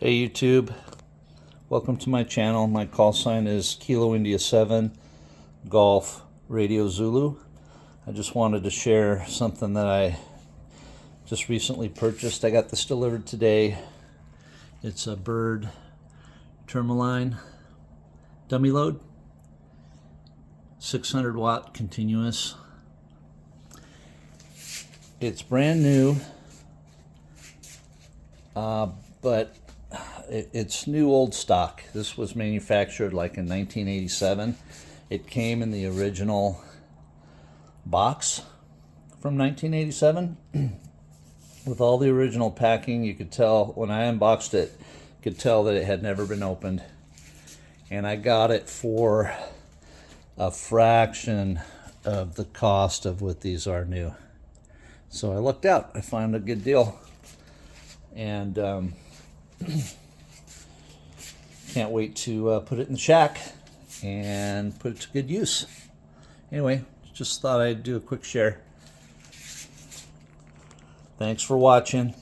Hey YouTube, welcome to my channel. My call sign is Kilo India 7 Golf Radio Zulu. I just wanted to share something that I just recently purchased. I got this delivered today. It's a Bird Termaline dummy load, 600 watt continuous. It's brand new, but it's new old stock. This was manufactured like in 1987. It came in the original box from 1987 with all the original packing. You could tell when I unboxed it, could tell that it had never been opened. And I got it for a fraction of the cost of what these are new. So I lucked out. I found a good deal. And can't wait to put it in the shack and put it to good use. Anyway, just thought I'd do a quick share. Thanks for watching.